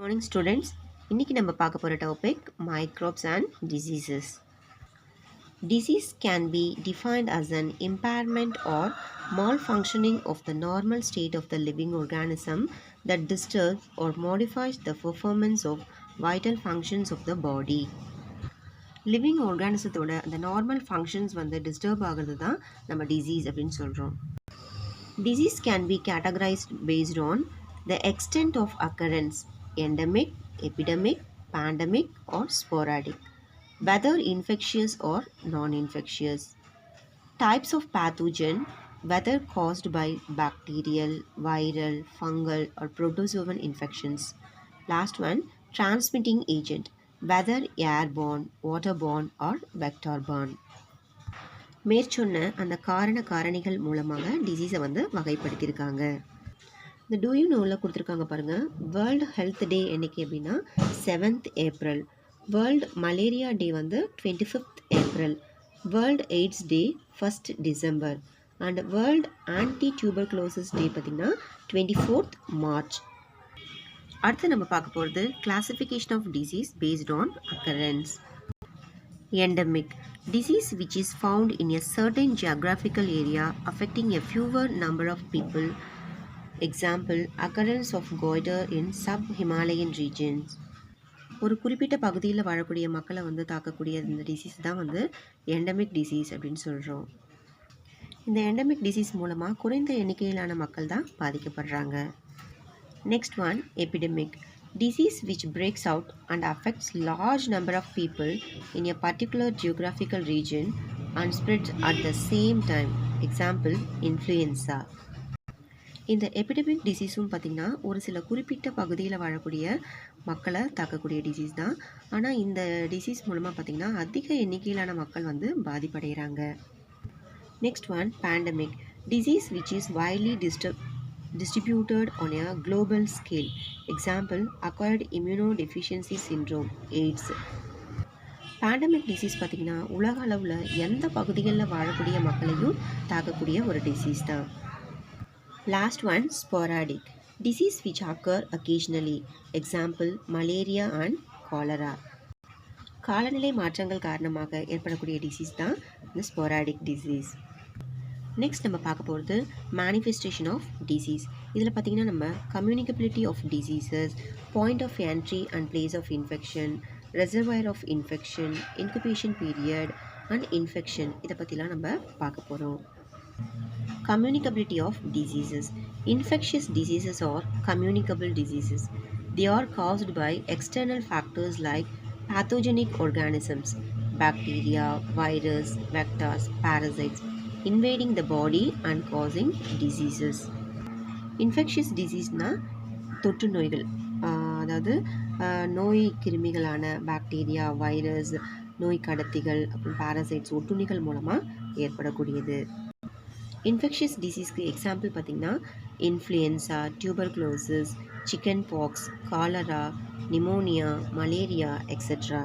Morning students. இன்னைக்கு நம்ம பார்க்க போகிற topic microbes and diseases. Disease can be defined as an impairment or malfunctioning of the normal state of the living organism that disturbs or modifies the performance of vital functions of the body. Living ஆர்கானிசத்தோட அந்த normal functions வந்து disturb ஆகிறது தான் நம்ம disease அப்படின்னு சொல்கிறோம். Disease can be categorized based on the extent of occurrence, endemic, epidemic, pandemic, or sporadic, whether infectious or non-infectious. Types of pathogen, whether caused by bacterial, viral, fungal, or protozoan infections. Last one, transmitting agent, whether airborne, waterborne, or vector-borne. மேற்சொன்ன அந்த காரணிகள் மூலமாக டிசீஸை வந்து வகைப்படுத்தியிருக்காங்க. இந்த two you நோவில் கொடுத்துருக்காங்க பாருங்கள். World health டே என்னைக்கு அப்படின்னா 7th April. World malaria day வந்து 25th April. World AIDS day 1st December. And world anti tuberculosis day பார்த்திங்கன்னா 24th மார்ச். அடுத்து நம்ம பார்க்க போகிறது classification of disease based on occurrence. Endemic, disease which is found in a certain geographical area affecting a fewer number of people. Example, occurrence of goiter in sub-Himalayan regions. ஒரு குறிப்பிட்ட பகுதியில் வாழக்கூடிய மக்களை வந்து தாக்கக்கூடிய இந்த டிசீஸ் தான் வந்து எண்டமிக் டிசீஸ் அப்படின்னு சொல்கிறோம். இந்த எண்டமிக் டிசீஸ் மூலமாக குறைந்த எண்ணிக்கையிலான மக்கள் தான் பாதிக்கப்படுறாங்க. Next one, epidemic, disease which breaks out and affects large number of people in a particular geographical region and spreads at the same time. Example, influenza. இந்த எபிடமிக் டிசீஸும் பார்த்திங்கன்னா ஒரு சில குறிப்பிட்ட பகுதியில் வாழக்கூடிய மக்களை தாக்கக்கூடிய டிசீஸ் தான். ஆனால் இந்த டிசீஸ் மூலமாக பார்த்திங்கன்னா அதிக எண்ணிக்கையிலான மக்கள் வந்து பாதிப்படைகிறாங்க. Next one, pandemic, disease which is widely distributed on a global scale. Example, acquired immunodeficiency syndrome, AIDS. Pandemic disease பார்த்திங்கன்னா உலக அளவில் எந்த பகுதிகளில் வாழக்கூடிய மக்களையும் தாக்கக்கூடிய ஒரு டிசீஸ் தான். Last one, sporadic, disease which occur occasionally. Example, malaria and cholera. காலநிலை மாற்றங்கள் காரணமாக ஏற்படக்கூடிய டிசீஸ் தான் இந்த ஸ்போராடிக் டிசீஸ். நெக்ஸ்ட் நம்ம பார்க்க போகிறது மேனிஃபெஸ்டேஷன் ஆஃப் டிசீஸ். இதில் பார்த்திங்கன்னா நம்ம communicability of diseases, point of entry and place of infection, reservoir of infection, incubation period and infection, இதை பற்றிலாம் நம்ம பார்க்க போகிறோம். Communicability of diseases. Infectious diseases are communicable diseases. They are caused by external factors like pathogenic organisms, bacteria, virus, vectors, parasites, invading the body and causing diseases. Infectious diseaseனா தொற்று நோய்கள், அதாவது நோய் கிருமிகளான bacteria, virus, நோய் கடத்திகள், அப்புறம் பாரசைட்ஸ், ஒட்டுண்ணிகள் மூலமாக ஏற்படக்கூடியது. Infectious டிசீஸ்க்கு example பார்த்திங்கன்னா influenza, tuberculosis, chicken box, cholera, pneumonia, malaria, etcetera.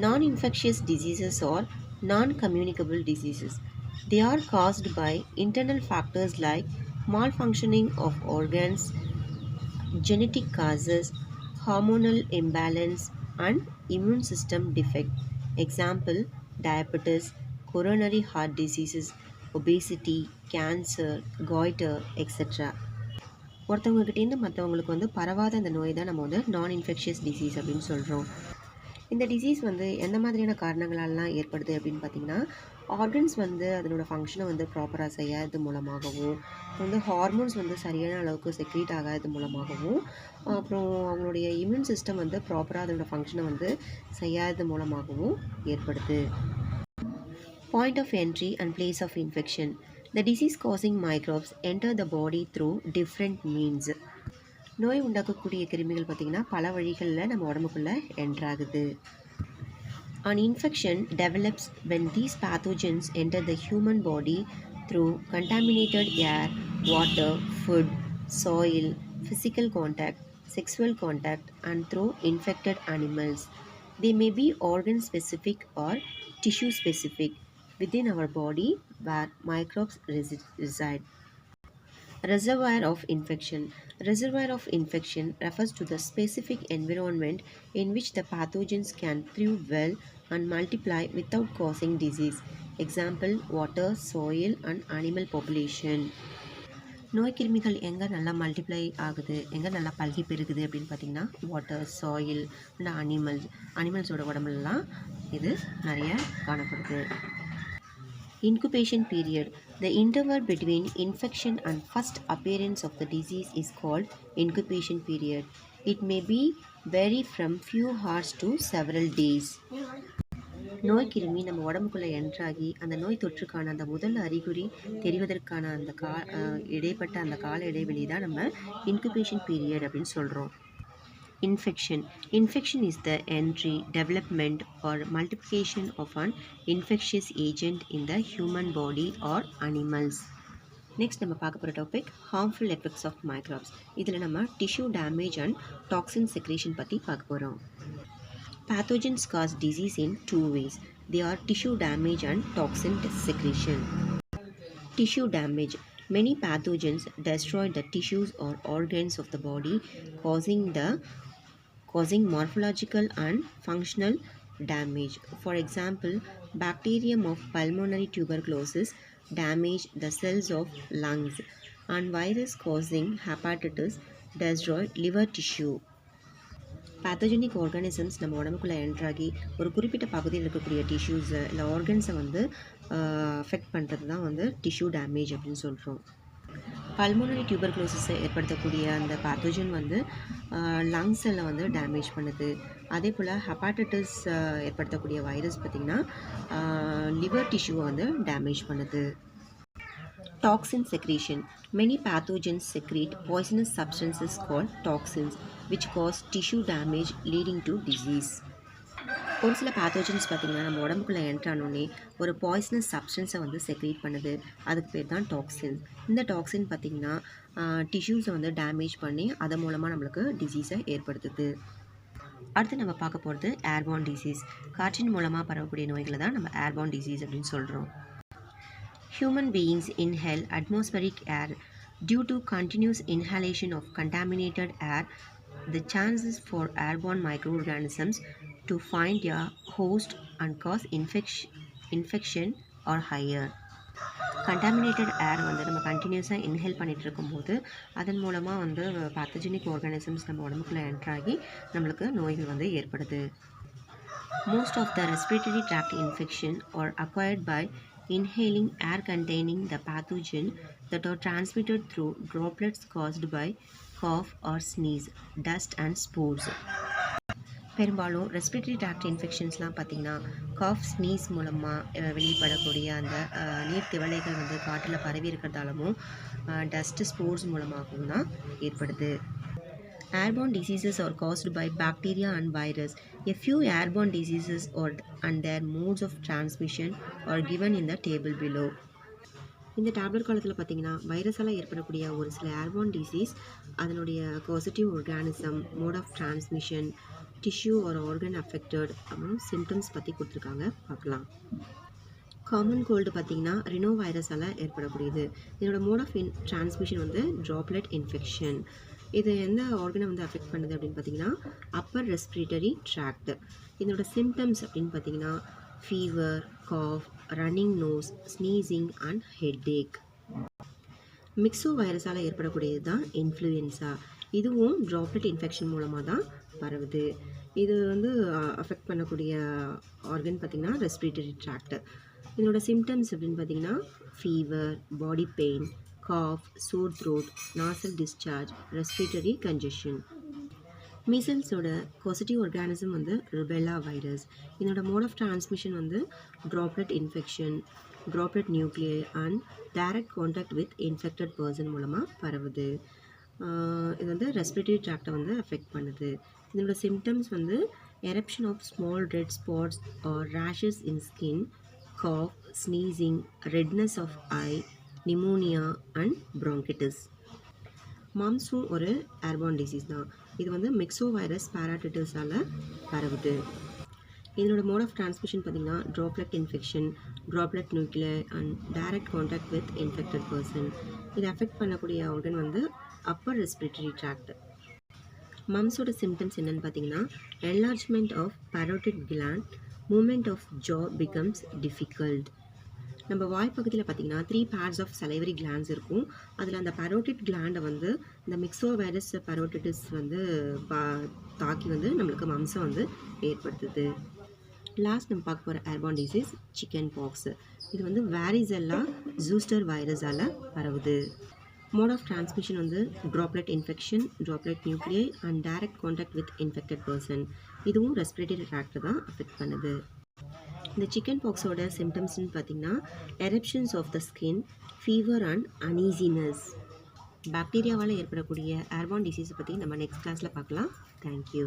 Non-infectious diseases are non-communicable diseases. They are caused by internal factors like malfunctioning of organs, genetic causes, hormonal imbalance, and immune system defect. Example, diabetes, coronary heart diseases, obesity, cancer, goiter, etc. ஒருத்தவங்ககிட்டேருந்து மற்றவங்களுக்கு வந்து பரவாத இந்த நோய் தான் நம்ம வந்து நான் infectious disease அப்படின்னு சொல்கிறோம். இந்த டிசீஸ் வந்து எந்த மாதிரியான காரணங்களாலாம் ஏற்படுது அப்படின்னு பார்த்திங்கன்னா, ஆர்கன்ஸ் வந்து அதனோட ஃபங்க்ஷனை வந்து ப்ராப்பராக செய்யாதது மூலமாகவும், வந்து ஹார்மோன்ஸ் வந்து சரியான அளவுக்கு செக்ரீட் ஆகாதது மூலமாகவும், அப்புறம் அவங்களுடைய இம்யூன் சிஸ்டம் வந்து ப்ராப்பராக அதனோட ஃபங்க்ஷனை வந்து செய்யாதது மூலமாகவும் ஏற்படுது. Point of entry and place of infection. The disease causing microbes enter the body through different means. நோய் உண்டாக்கக்கூடிய கிருமிகள் பார்த்திங்கன்னா பல வழிகளில் நம்ம உடம்புக்குள்ளே என்ட்ராகுது. An infection develops when these pathogens enter the human body through contaminated air, water, food, soil, physical contact, sexual contact, and through infected animals. They may be organ specific or tissue specific within our body where microbes reside. Reservoir of infection. Reservoir of infection refers to the specific environment in which the pathogens can thrive well and multiply without causing disease. Example, water, soil, and animal population. நோய் கிருமிகள் எங்கே நல்லா multiply ஆகுது, எங்கே நல்லா பல்கி பெருகுது அப்படின்னு பார்த்தீங்கன்னா வாட்டர், சாயில் அண்ட் அனிமல்ஸோட உடம்புலலாம் இது நிறைய காணப்படுது. Incubation period. The interval between infection and first appearance of the disease is called incubation period. It may be vary from few hours to several days. நோய் கிருமி நம்ம உடம்புக்குள்ளே என்ட்ராகி அந்த நோய் தொற்றுக்கான அந்த முதல் அறிகுறி தெரிவதற்கான அந்த இடைப்பட்ட அந்த கால இடைவெளி தான் நம்ம இன்குபேஷன் பீரியட் அப்படின்னு சொல்கிறோம். Infection. Infection is the entry, development or multiplication of an infectious agent in the human body or animals. Next நம்ம பார்க்க போகிற topic harmful effects of microbes. இதில் நம்ம tissue damage and toxin secretion பற்றி பார்க்க போகிறோம். Pathogens cause disease in two ways. They are tissue damage and toxin secretion. Tissue damage. Many pathogens destroy the tissues or organs of the body, causing morphological and functional damage. For example, bacterium of pulmonary tuberculosis damage the cells of lungs, and virus causing hepatitis destroy liver tissue. Pathogenic organisms நம்ம உடம்புக்குள்ளே என்ட்ராகி ஒரு குறிப்பிட்ட பகுதியில் இருக்கக்கூடிய டிஷ்யூஸை இல்லை ஆர்கன்ஸை வந்து affect பண்ணுறது தான் வந்து டிஷ்யூ டேமேஜ் அப்படின்னு சொல்கிறோம். பல்மோனரி டியூபர்குலோசிஸை ஏற்படுத்தக்கூடிய அந்த பேத்தோஜன் வந்து லங்ஸ் எல்லாம் வந்து டேமேஜ் பண்ணுது. அதே போல் ஹெப்பாட்டிட்டிஸ் ஏற்படுத்தக்கூடிய வைரஸ் பார்த்திங்கன்னா லிவர் டிஷ்யூவை வந்து டேமேஜ் பண்ணுது. Toxin secretion. Many pathogens secrete poisonous substances called toxins, which cause tissue damage leading to disease. ஒரு சில பேத்தோஜன்ஸ் பார்த்திங்கன்னா நம்ம உடம்புக்குள்ளே என்ட்ரானோடனே ஒரு பாய்சனஸ் சப்ஸ்டன்ஸை வந்து செக்ரேட் பண்ணுது. அதுக்கு பேர் தான் டாக்ஸின். இந்த டாக்ஸின் பார்த்திங்கன்னா டிஷ்யூஸை வந்து டேமேஜ் பண்ணி அதன் மூலமாக நம்மளுக்கு டிசீஸை ஏற்படுத்துது. அடுத்து நம்ம பார்க்க போகிறது ஏர்பார்ன் டிசீஸ். காற்றின் மூலமாக பரவக்கூடிய நோய்களை தான் நம்ம ஏர்பார்ன் டிசீஸ் அப்படின்னு சொல்கிறோம். Human beings inhale atmospheric air. Due to continuous inhalation of contaminated air, the chances for airborne microorganisms to find a host and cause infection are higher. Contaminated air வந்து நம்ம கண்டினியூஸாக இன்ஹேல் பண்ணிகிட்டு இருக்கும்போது அதன் மூலமாக வந்து பேத்தோஜெனிக் ஆர்கானிசம்ஸ் நம்ம உடம்புக்குள்ளே என்ட்ராகி நம்மளுக்கு நோய்கள் வந்து ஏற்படுது. Most of the respiratory tract infection are acquired by inhaling air containing the pathogen that are transmitted through droplets caused by cough or sneeze, dust and spores. பெரும்பாலும் ரெஸ்பிரேட்டரி ட்ராக்ட் இன்ஃபெக்ஷன்ஸ்லாம் பார்த்திங்கன்னா cough, sneeze மூலமாக வெளிப்படக்கூடிய அந்த நீர் திவலைகள் வந்து காற்றில் பரவி இருக்கிறதாலும் dust, spores மூலமாகவும் தான் ஏற்படுது. Airborne diseases are caused by bacteria and virus. A few airborne diseases and their modes of transmission are given in the table below. இந்த டேப்லெட் காலத்தில் பார்த்திங்கன்னா வைரஸால் ஏற்படக்கூடிய ஒரு சில ஏர்பார்ன் டிசீஸ், அதனுடைய causative organism, mode of transmission, tissue ஒரு organ affected அப்புறம் சிம்டம்ஸ் பற்றி கொடுத்துருக்காங்க, பார்க்கலாம். காமன் கோல்டு பார்த்திங்கன்னா ரினோ வைரஸால் ஏற்படக்கூடியது. இதனோட மோட் ஆஃப் டிரான்ஸ்மிஷன் வந்து ட்ராப்லெட் இன்ஃபெக்ஷன். இது எந்த ஆர்கனை வந்து அஃபெக்ட் பண்ணுது அப்படின்னு பார்த்தீங்கன்னா அப்பர் ரெஸ்பிரேட்டரி ட்ராக்ட். இதோட சிம்டம்ஸ் அப்படின்னு பார்த்தீங்கன்னா fever, cough, running nose, sneezing and headache. Myxo வைரஸால் ஏற்படக்கூடியது தான் இன்ஃப்ளூயன்ஸா. இதுவும் ட்ராப்லெட் இன்ஃபெக்ஷன் மூலமாக தான் பரவுது. இது வந்து அஃபெக்ட் பண்ணக்கூடிய ஆர்கன் பார்த்திங்கன்னா ரெஸ்பிரேட்டரி ட்ராக்ட். இதோட சிம்டம்ஸ் அப்படின்னு பார்த்தீங்கன்னா fever, body pain, cough, sore throat, nasal discharge, respiratory congestion. மீசல்ஸோட பாசிட்டிவ் ஆர்கானிசம் வந்து ருபெல்லா வைரஸ். இதோட மோட் ஆஃப் டிரான்ஸ்மிஷன் வந்து droplet infection, droplet nuclei and direct contact with infected person மூலமாக பரவுது. இது வந்து ரெஸ்பிரேட்டரி ட்ராக்டை வந்து அஃபெக்ட் பண்ணுது. இதோட சிம்டம்ஸ் வந்து eruption of small red spots or rashes in skin, cough, sneezing, redness of eye, pneumonia and bronchitis. மாம்ஸும் ஒரு ஏர்பார்ன் டிசீஸ் தான். இது வந்து மிக்ஸோ வைரஸ் பாராட்டிட்டிஸால் பரவுது. இதனோட மோட் ஆஃப் டிரான்ஸ்மிஷன் பார்த்திங்கன்னா droplet infection, droplet nuclei and direct contact with infected person. இது அஃபெக்ட் பண்ணக்கூடிய ஆர்கன் வந்து அப்பர் ரெஸ்பிரேட்டரி ட்ராக்ட். மம்ஸோட சிம்டம்ஸ் என்னென்னு பார்த்தீங்கன்னா, enlargement of parotid gland, movement of jaw becomes difficult. நம்ம வாய் பக்கத்தில் பார்த்தீங்கன்னா 3 pairs ஆஃப் சலைவரி கிளாண்ட்ஸ் இருக்கும். அதில் அந்த பரோட்டிட் கிளாண்டை வந்து இந்த மிக்சோ வைரஸ் பரோட்டிட்டிஸ் வந்து தாக்கி வந்து நம்மளுக்கு மம்சம் வந்து ஏற்படுத்துது. லாஸ்ட் நம்ம பார்க்க போகிற ஏர்பார்ன் டிசீஸ் சிக்கன் பாக்ஸ். இது வந்து வாரிசெல்லா ஜூஸ்டர் வைரஸால் பரவுது. மோட் ஆஃப் டிரான்ஸ்மிஷன் வந்து droplet infection, droplet nuclei and direct contact with infected person. இதுவும் ரெஸ்பிரேட்டரி ட்ராக்டை தான் அஃபெக்ட் பண்ணுது. இந்த சிக்கன் பாக்ஸோட சிம்டம்ஸ்னு பார்த்தீங்கன்னா, eruptions of the skin, fever and uneasiness. பாக்டீரியாவால் ஏற்படக்கூடிய ஏர்பார்ன் டிசீஸை பற்றி நம்ம நெக்ஸ்ட் கிளாஸில் பார்க்கலாம். தேங்க்யூ.